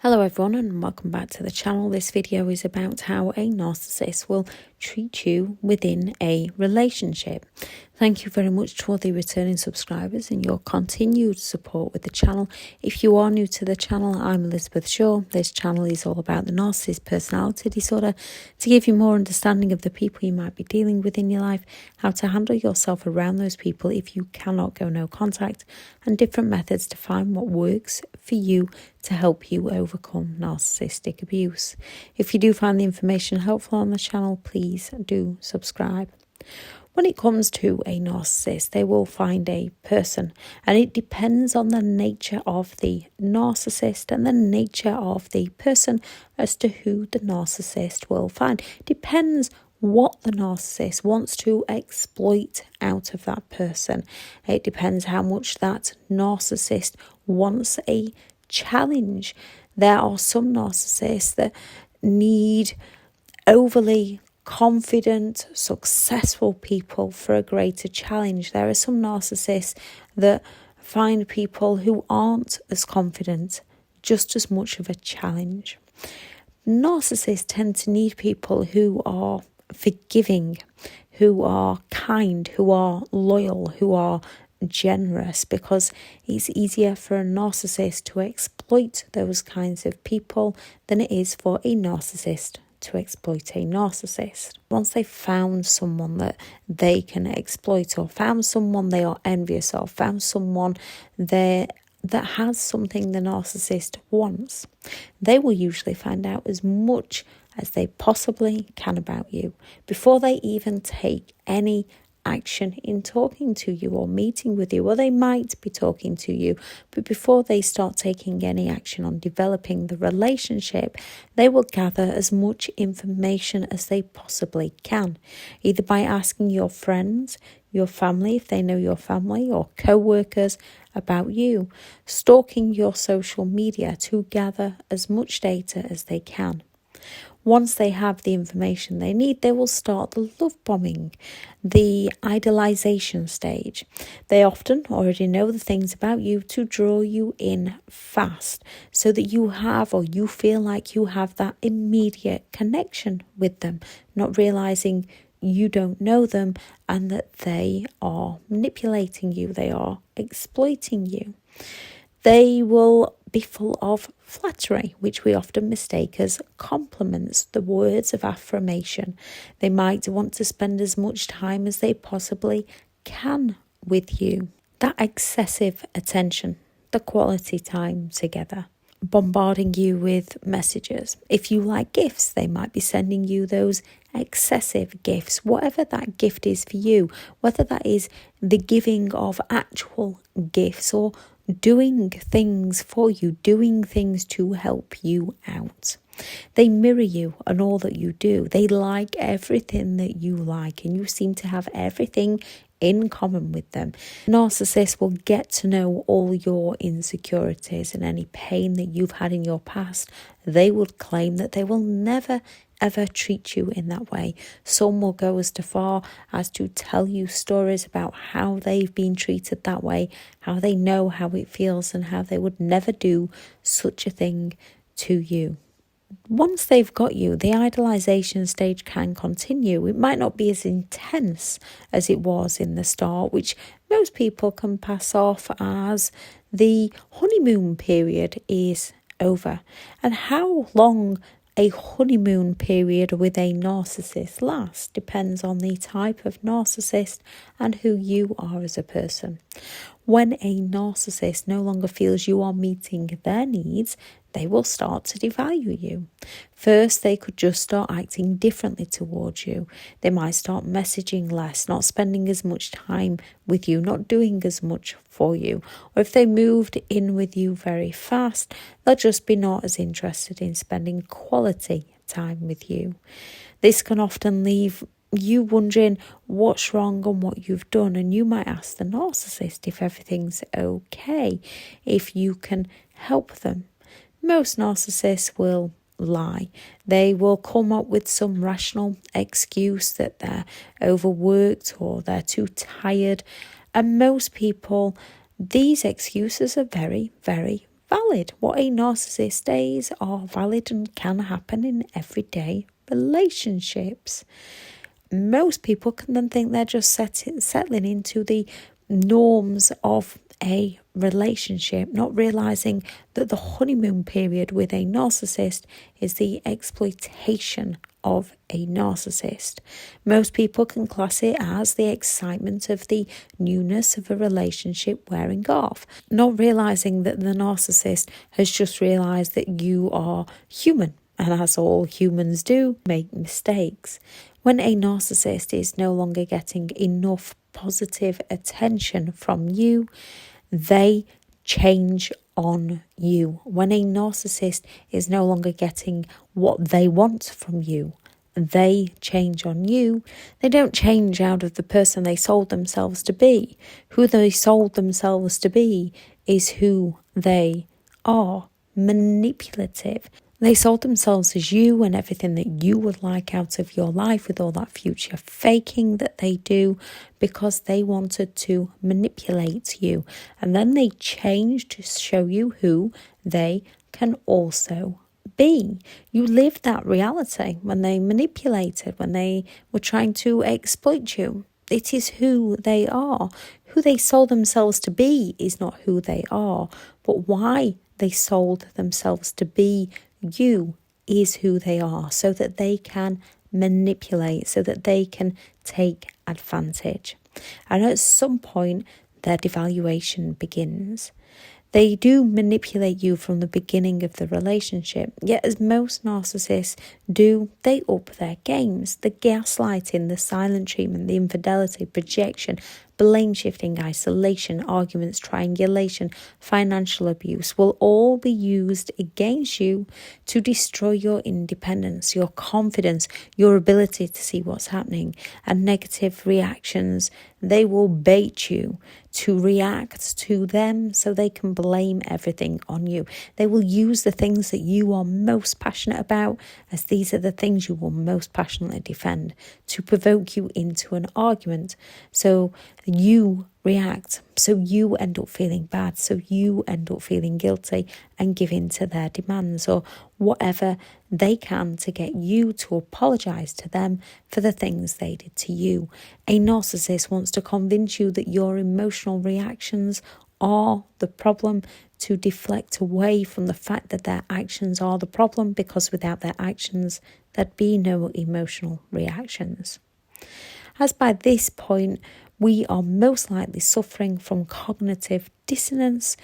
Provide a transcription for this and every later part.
Hello everyone and welcome back to the channel. This video is about how a narcissist will treat you within a relationship. Thank you very much to all the returning subscribers and your continued support with the channel. If you are new to the channel, I'm Elizabeth Shaw. This channel is all about the narcissist personality disorder to give you more understanding of the people you might be dealing with in your life, how to handle yourself around those people if you cannot go no contact, and different methods to find what works for you to help you overcome narcissistic abuse. If you do find the information helpful on the channel, please do subscribe. When it comes to a narcissist, they will find a person, and it depends on the nature of the narcissist and the nature of the person as to who the narcissist will find. Depends what the narcissist wants to exploit out of that person. It depends how much that narcissist wants a challenge. There are some narcissists that need overly confident, successful people for a greater challenge. There are some narcissists that find people who aren't as confident just as much of a challenge. Narcissists tend to need people who are forgiving, who are kind, who are loyal, who are generous, because it's easier for a narcissist to exploit those kinds of people than it is for a narcissist to exploit a narcissist. Once they've found someone that they can exploit, or found someone they are envious of, found someone that has something the narcissist wants, they will usually find out as much as they possibly can about you before they even take any action in talking to you or meeting with you, or they might be talking to you, but before they start taking any action on developing the relationship, they will gather as much information as they possibly can, either by asking your friends, your family, if they know your family, or co-workers about you, stalking your social media to gather as much data as they can. Once they have the information they need, they will start the love bombing, the idolization stage. They often already know the things about you to draw you in fast, so that you have, or you feel like you have, that immediate connection with them, not realizing you don't know them and that they are manipulating you, they are exploiting you. They will be full of flattery, which we often mistake as compliments, the words of affirmation. They might want to spend as much time as they possibly can with you. That excessive attention, the quality time together, bombarding you with messages. If you like gifts, they might be sending you those excessive gifts, whatever that gift is for you, whether that is the giving of actual gifts or doing things for you, doing things to help you out. They mirror you and all that you do. They like everything that you like, and you seem to have everything in common with them. Narcissists will get to know all your insecurities and any pain that you've had in your past. They would claim that they will never ever treat you in that way. Some will go as far as to tell you stories about how they've been treated that way, how they know how it feels, and how they would never do such a thing to you. Once they've got you, the idolization stage can continue. It might not be as intense as it was in the start, which most people can pass off as the honeymoon period is over. And how long a honeymoon period with a narcissist lasts depends on the type of narcissist and who you are as a person. When a narcissist no longer feels you are meeting their needs, they will start to devalue you. First, they could just start acting differently towards you. They might start messaging less, not spending as much time with you, not doing as much for you. Or if they moved in with you very fast, they'll just be not as interested in spending quality time with you. This can often leave you wondering what's wrong and what you've done, and you might ask the narcissist if everything's okay, if you can help them. Most narcissists will lie. They will come up with some rational excuse that they're overworked or they're too tired. And most people, these excuses are very, very valid. What a narcissist says are valid and can happen in everyday relationships. Most people can then think they're just settling into the norms of a relationship, not realizing that the honeymoon period with a narcissist is the exploitation of a narcissist. Most people can class it as the excitement of the newness of a relationship wearing off, not realizing that the narcissist has just realized that you are human, and as all humans do, make mistakes. When a narcissist is no longer getting enough positive attention from you, they change on you. When a narcissist is no longer getting what they want from you, they change on you. They don't change out of the person they sold themselves to be. Who they sold themselves to be is who they are. Manipulative. They sold themselves as you and everything that you would like out of your life, with all that future faking that they do, because they wanted to manipulate you. And then they change to show you who they can also be. You lived that reality when they manipulated, when they were trying to exploit you. It is who they are. Who they sold themselves to be is not who they are, but why they sold themselves to be you is who they are, so that they can manipulate, so that they can take advantage. And at some point, their devaluation begins. They do manipulate you from the beginning of the relationship, yet as most narcissists do, they up their games. The gaslighting, the silent treatment, the infidelity, projection, blame shifting, isolation, arguments, triangulation, financial abuse will all be used against you to destroy your independence, your confidence, your ability to see what's happening, and negative reactions. They will bait you to react to them so they can blame everything on you. They will use the things that you are most passionate about, as these are the things you will most passionately defend, to provoke you into an argument. So you react, so you end up feeling bad, so you end up feeling guilty and give in to their demands, or whatever they can to get you to apologise to them for the things they did to you. A narcissist wants to convince you that your emotional reactions are the problem, to deflect away from the fact that their actions are the problem, because without their actions there'd be no emotional reactions. As by this point we are most likely suffering from cognitive dissonance,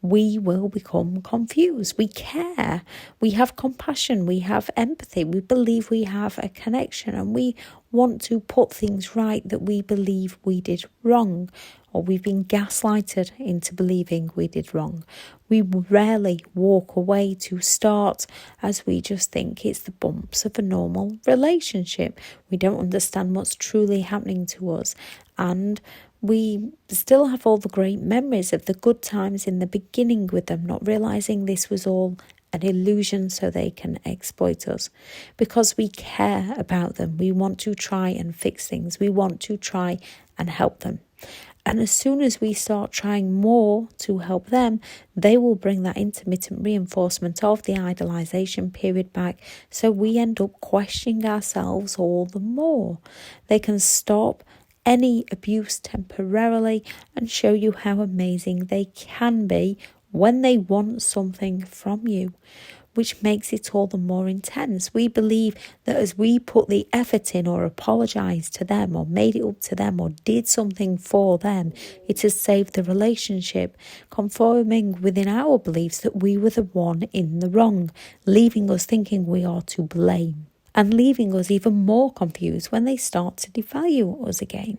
we will become confused. We care, we have compassion, we have empathy, we believe we have a connection, and we want to put things right that we believe we did wrong, or we've been gaslighted into believing we did wrong. We rarely walk away to start, as we just think it's the bumps of a normal relationship. We don't understand what's truly happening to us, and we still have all the great memories of the good times in the beginning with them, not realising this was all an illusion so they can exploit us. Because we care about them, we want to try and fix things, we want to try and help them. And as soon as we start trying more to help them, they will bring that intermittent reinforcement of the idolization period back. So we end up questioning ourselves all the more. They can stop any abuse temporarily and show you how amazing they can be when they want something from you, which makes it all the more intense. We believe that as we put the effort in, or apologised to them, or made it up to them, or did something for them, it has saved the relationship, conforming within our beliefs that we were the one in the wrong, leaving us thinking we are to blame, and leaving us even more confused when they start to devalue us again.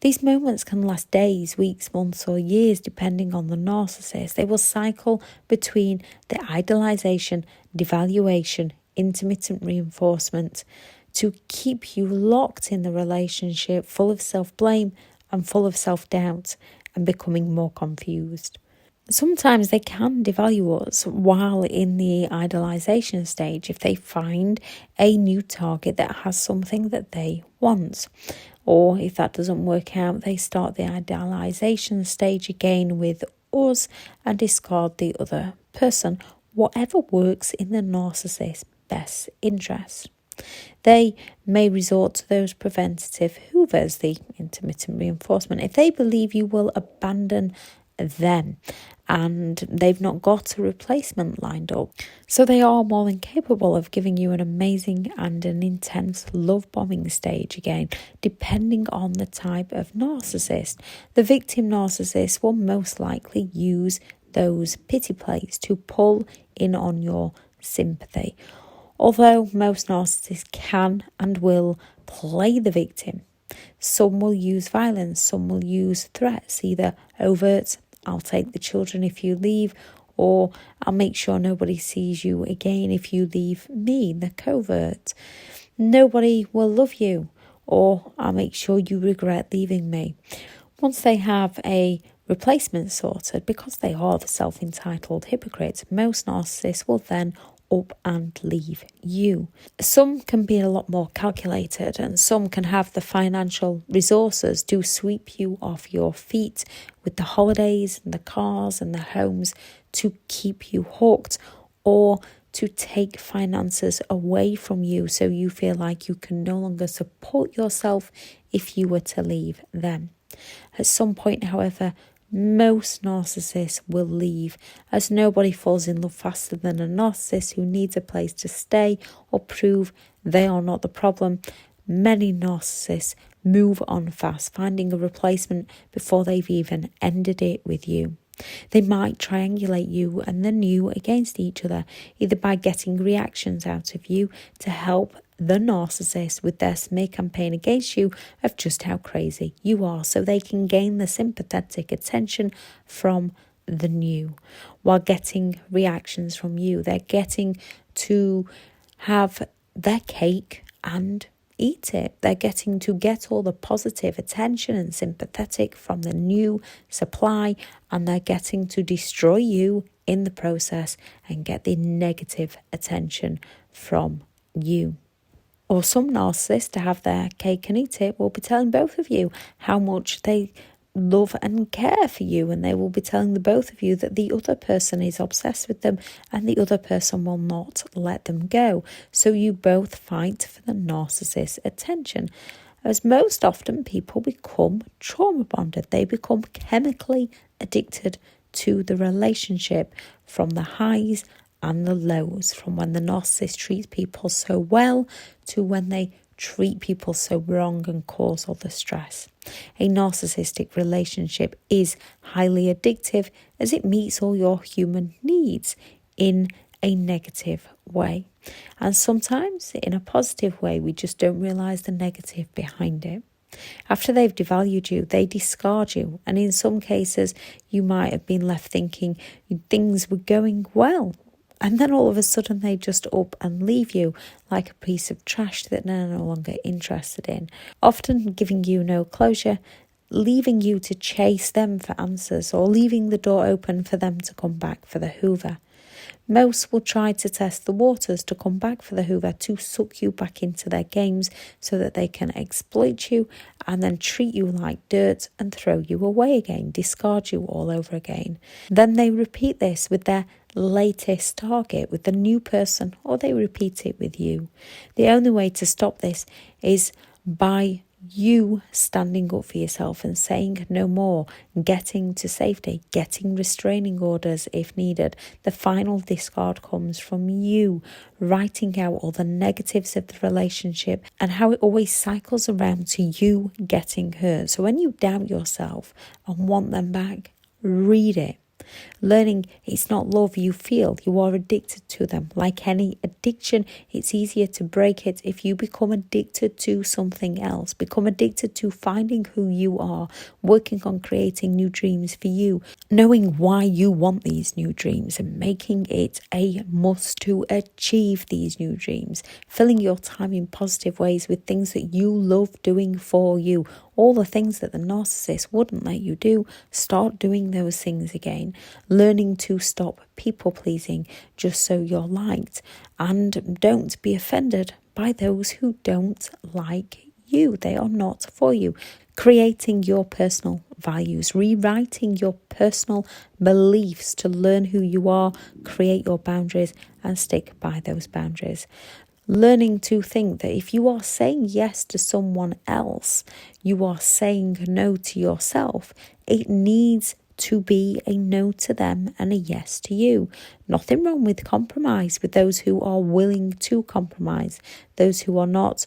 These moments can last days, weeks, months, or years, depending on the narcissist. They will cycle between the idolization, devaluation, intermittent reinforcement, to keep you locked in the relationship, full of self-blame and full of self-doubt, and becoming more confused. Sometimes they can devalue us while in the idolization stage if they find a new target that has something that they want. Or if that doesn't work out, they start the idealization stage again with us and discard the other person whatever works in the narcissist's best interest. They may resort to those preventative hoovers, the intermittent reinforcement, if they believe you will abandon them and they've not got a replacement lined up. So they are more than capable of giving you an amazing and an intense love bombing stage again, depending on the type of narcissist. The victim narcissist will most likely use those pity plays to pull in on your sympathy. Although most narcissists can and will play the victim, some will use violence, some will use threats, either overt, I'll take the children if you leave, or I'll make sure nobody sees you again if you leave me, the covert. Nobody will love you, or I'll make sure you regret leaving me. Once they have a replacement sorted, because they are the self-entitled hypocrites, most narcissists will then up and leave you. Some can be a lot more calculated, and some can have the financial resources to sweep you off your feet with the holidays and the cars and the homes to keep you hooked, or to take finances away from you so you feel like you can no longer support yourself if you were to leave them. At some point, however, most narcissists will leave, as nobody falls in love faster than a narcissist who needs a place to stay or prove they are not the problem. Many narcissists move on fast, finding a replacement before they've even ended it with you. They might triangulate you and the new against each other, either by getting reactions out of you to help the narcissist with their smear campaign against you of just how crazy you are, so they can gain the sympathetic attention from the new. While getting reactions from you, they're getting to have their cake and eat it. They're getting to get all the positive attention and sympathetic from the new supply, and they're getting to destroy you in the process and get the negative attention from you. Or some narcissists, to have their cake and eat it, will be telling both of you how much they love and care for you, and they will be telling the both of you that the other person is obsessed with them and the other person will not let them go. So you both fight for the narcissist's attention. As most often people become trauma bonded, they become chemically addicted to the relationship, from the highs and the lows, from when the narcissist treats people so well to when they treat people so wrong and cause all the stress. A narcissistic relationship is highly addictive, as it meets all your human needs in a negative way. And sometimes in a positive way, we just don't realise the negative behind it. After they've devalued you, they discard you. And in some cases, you might have been left thinking things were going well. And then all of a sudden they just up and leave you like a piece of trash that they're no longer interested in. Often giving you no closure, leaving you to chase them for answers, or leaving the door open for them to come back for the hoover. Most will try to test the waters to come back for the hoover, to suck you back into their games so that they can exploit you and then treat you like dirt and throw you away again, discard you all over again. Then they repeat this with their latest target, with the new person, or they repeat it with you. The only way to stop this is by you standing up for yourself and saying no more, getting to safety, getting restraining orders if needed. The final discard comes from you writing out all the negatives of the relationship and how it always cycles around to you getting hurt. So when you doubt yourself and want them back, read it. Learning it's not love you feel, you are addicted to them. Like any addiction, it's easier to break it if you become addicted to something else. Become addicted to finding who you are, working on creating new dreams for you, knowing why you want these new dreams and making it a must to achieve these new dreams. Filling your time in positive ways with things that you love doing for you. All the things that the narcissist wouldn't let you do, start doing those things again. Learning to stop people pleasing just so you're liked. And don't be offended by those who don't like you. They are not for you. Creating your personal values, rewriting your personal beliefs to learn who you are, create your boundaries and stick by those boundaries. Learning to think that if you are saying yes to someone else, you are saying no to yourself. It needs to be a no to them and a yes to you. Nothing wrong with compromise with those who are willing to compromise. Those who are not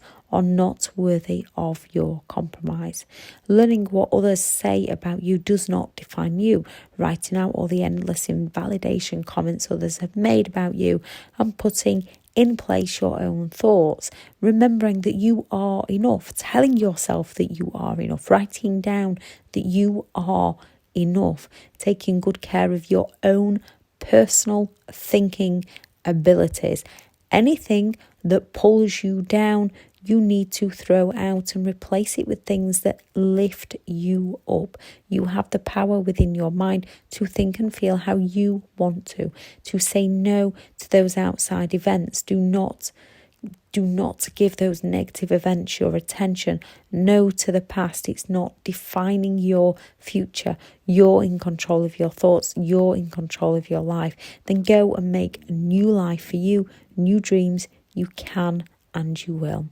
worthy of your compromise. Learning what others say about you does not define you. Writing out all the endless invalidation comments others have made about you and putting in place your own thoughts, remembering that you are enough, telling yourself that you are enough, writing down that you are enough, taking good care of your own personal thinking abilities. Anything that pulls you down, you need to throw out and replace it with things that lift you up. You have the power within your mind to think and feel how you want to say no to those outside events. Do not give those negative events your attention. No to the past. It's not defining your future. You're in control of your thoughts. You're in control of your life. Then go and make a new life for you, new dreams. You can and you will.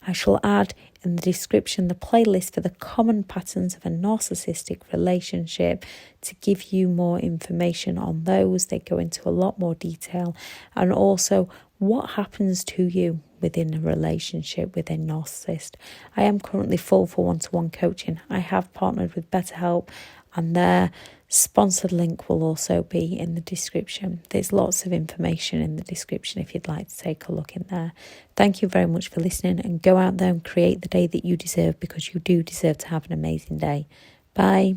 I shall add in the description the playlist for the common patterns of a narcissistic relationship to give you more information on those. They go into a lot more detail, and also what happens to you within a relationship with a narcissist. I am currently full for one-to-one coaching. I have partnered with BetterHelp, and their sponsored link will also be in the description. There's lots of information in the description if you'd like to take a look in there. Thank you very much for listening, and go out there and create the day that you deserve, because you do deserve to have an amazing day. Bye.